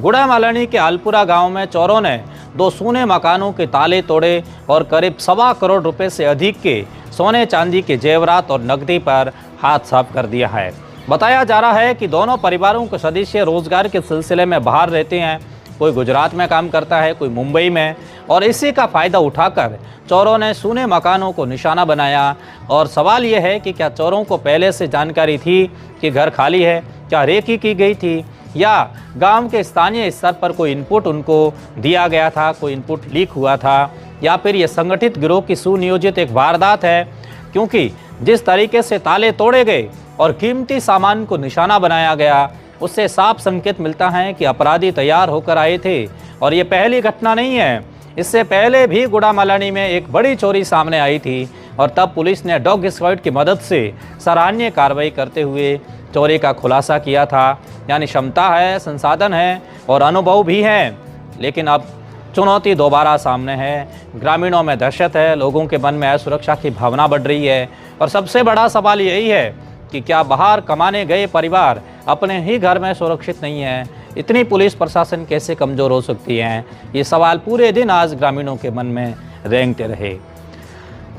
गुड़ामालानी के आलपुरा गांव में चोरों ने 2 सूने मकानों के ताले तोड़े और करीब 1.25 करोड़ रुपए से अधिक के सोने चांदी के जेवरात और नकदी पर हाथ साफ कर दिया है। बताया जा रहा है कि दोनों परिवारों के सदस्य रोजगार के सिलसिले में बाहर रहते हैं। कोई गुजरात में काम करता है, कोई मुंबई में, और इसी का फ़ायदा उठाकर चोरों ने सूने मकानों को निशाना बनाया। और सवाल यह है कि क्या चोरों को पहले से जानकारी थी कि घर खाली है, क्या रेकी की गई थी, या गांव के स्थानीय स्तर पर कोई इनपुट उनको दिया गया था, कोई इनपुट लीक हुआ था, या फिर ये संगठित गिरोह की सुनियोजित एक वारदात है। क्योंकि जिस तरीके से ताले तोड़े गए और कीमती सामान को निशाना बनाया गया, उससे साफ संकेत मिलता है कि अपराधी तैयार होकर आए थे। और ये पहली घटना नहीं है, इससे पहले भी गुड़ामालानी में एक बड़ी चोरी सामने आई थी और तब पुलिस ने डॉग स्क्वाड की मदद से सराहनीय कार्रवाई करते हुए चोरी का खुलासा किया था। यानी क्षमता है, संसाधन है और अनुभव भी है, लेकिन अब चुनौती दोबारा सामने है। ग्रामीणों में दहशत है, लोगों के मन में असुरक्षा की भावना बढ़ रही है। और सबसे बड़ा सवाल यही है कि क्या बाहर कमाने गए परिवार अपने ही घर में सुरक्षित नहीं है? इतनी पुलिस प्रशासन कैसे कमज़ोर हो सकती है? ये सवाल पूरे दिन आज ग्रामीणों के मन में रेंगते रहे।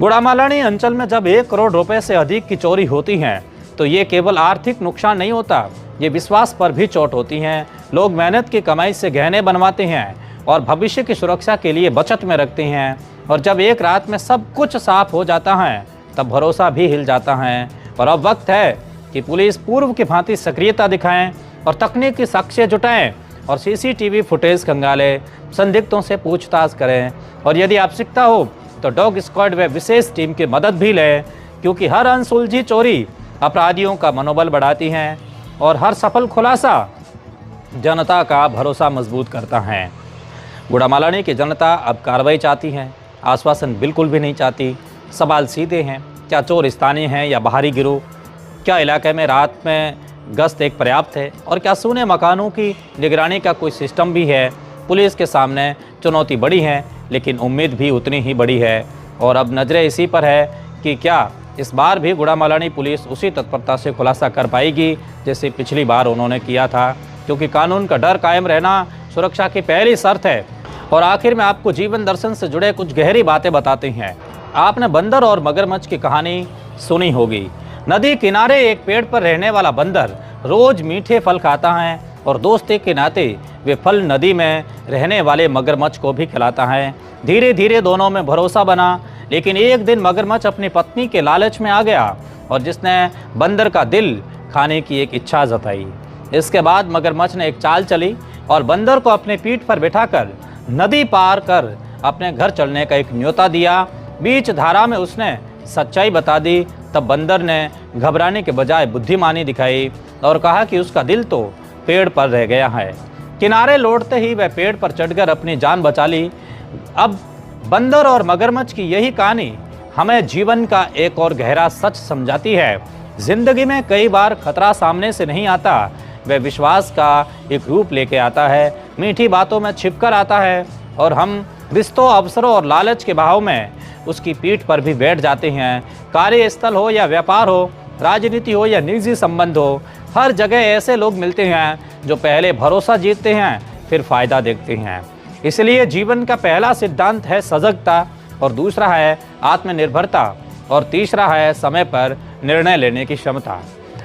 गुड़ामालानी अंचल में जब 1 करोड़ रुपए से अधिक की चोरी होती है तो ये केवल आर्थिक नुकसान नहीं होता, ये विश्वास पर भी चोट होती है। लोग मेहनत की कमाई से गहने बनवाते हैं और भविष्य की सुरक्षा के लिए बचत में रखते हैं। और जब एक रात में सब कुछ साफ हो जाता है तब भरोसा भी हिल जाता है। और अब वक्त है कि पुलिस पूर्व की भांति सक्रियता दिखाएं और तकनीकी साक्ष्य जुटाएं और सीसीटीवी फुटेज खंगालें, संदिग्धों से पूछताछ करें। और यदि आवश्यकता हो तो डॉग स्क्वाड व विशेष टीम की मदद भी लें, क्योंकि हर अनसुलझी चोरी अपराधियों का मनोबल बढ़ाती है और हर सफल खुलासा जनता का भरोसा मजबूत करता है। गुड़ामालानी की जनता अब कार्रवाई चाहती है, आश्वासन बिल्कुल भी नहीं चाहती। सवाल सीधे हैं, क्या चोर स्थानीय हैं या बाहरी गिरोह? क्या इलाके में रात में गश्त एक पर्याप्त है? और क्या सूने मकानों की निगरानी का कोई सिस्टम भी है? पुलिस के सामने चुनौती बड़ी है, लेकिन उम्मीद भी उतनी ही बड़ी है। और अब नज़रें इसी पर है कि क्या इस बार भी गुड़ामालानी पुलिस उसी तत्परता से खुलासा कर पाएगी जैसे पिछली बार उन्होंने किया था, क्योंकि कानून का डर कायम रहना सुरक्षा की पहली शर्त है। और आखिर में आपको जीवन दर्शन से जुड़े कुछ गहरी बातें बताते हैं। आपने बंदर और मगरमच्छ की कहानी सुनी होगी। नदी किनारे एक पेड़ पर रहने वाला बंदर रोज मीठे फल खाता है और दोस्ती के नाते वे फल नदी में रहने वाले मगरमच्छ को भी खिलाता है। धीरे धीरे दोनों में भरोसा बना, लेकिन एक दिन मगरमच्छ अपनी पत्नी के लालच में आ गया और जिसने बंदर का दिल खाने की एक इच्छा जताई। इसके बाद मगरमच्छ ने एक चाल चली और बंदर को अपने पीठ पर बिठाकर नदी पार कर अपने घर चलने का एक न्योता दिया। बीच धारा में उसने सच्चाई बता दी। तब बंदर ने घबराने के बजाय बुद्धिमानी दिखाई और कहा कि उसका दिल तो पेड़ पर रह गया है। किनारे लौटते ही वह पेड़ पर चढ़कर अपनी जान बचा ली। अब बंदर और मगरमच्छ की यही कहानी हमें जीवन का एक और गहरा सच समझाती है। जिंदगी में कई बार खतरा सामने से नहीं आता, वह विश्वास का एक रूप लेके आता है, मीठी बातों में छिपकर आता है और हम रिश्तों, अवसरों और लालच के बहाव में उसकी पीठ पर भी बैठ जाते हैं। कार्यस्थल हो या व्यापार हो, राजनीति हो या निजी संबंध हो, हर जगह ऐसे लोग मिलते हैं जो पहले भरोसा जीतते हैं फिर फायदा देखते हैं। इसलिए जीवन का पहला सिद्धांत है सजगता, और दूसरा है आत्मनिर्भरता, और तीसरा है समय पर निर्णय लेने की क्षमता।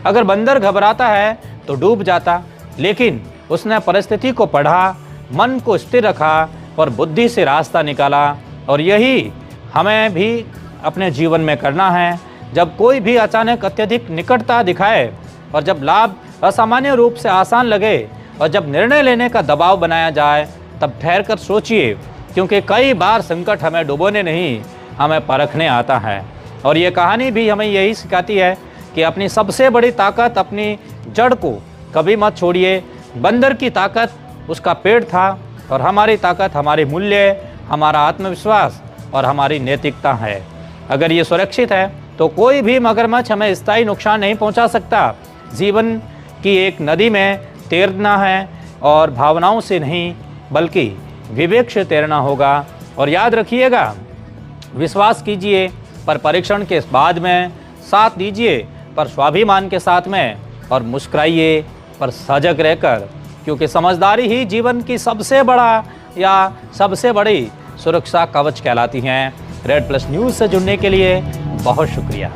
अगर बंदर घबराता है तो डूब जाता, लेकिन उसने परिस्थिति को पढ़ा, मन को स्थिर रखा और बुद्धि से रास्ता निकाला। और यही हमें भी अपने जीवन में करना है। जब कोई भी अचानक अत्यधिक निकटता दिखाए और जब लाभ असामान्य रूप से आसान लगे और जब निर्णय लेने का दबाव बनाया जाए, तब ठहर कर सोचिए, क्योंकि कई बार संकट हमें डुबोने नहीं, हमें परखने आता है। और ये कहानी भी हमें यही सिखाती है कि अपनी सबसे बड़ी ताकत अपनी जड़ को कभी मत छोड़िए। बंदर की ताकत उसका पेड़ था और हमारी ताकत हमारे मूल्य, हमारा आत्मविश्वास और हमारी नैतिकता है। अगर ये सुरक्षित है तो कोई भी मगरमच्छ हमें स्थायी नुकसान नहीं पहुंचा सकता। जीवन की एक नदी में तैरना है और भावनाओं से नहीं बल्कि विवेक से तैरना होगा। और याद रखिएगा, विश्वास कीजिए पर परीक्षण के बाद में, साथ दीजिए पर स्वाभिमान के साथ में, और मुस्कुराइए पर सजग रहकर, क्योंकि समझदारी ही जीवन की सबसे बड़ा या सबसे बड़ी सुरक्षा कवच कहलाती हैं। रेड प्लस न्यूज़ से जुड़ने के लिए बहुत शुक्रिया।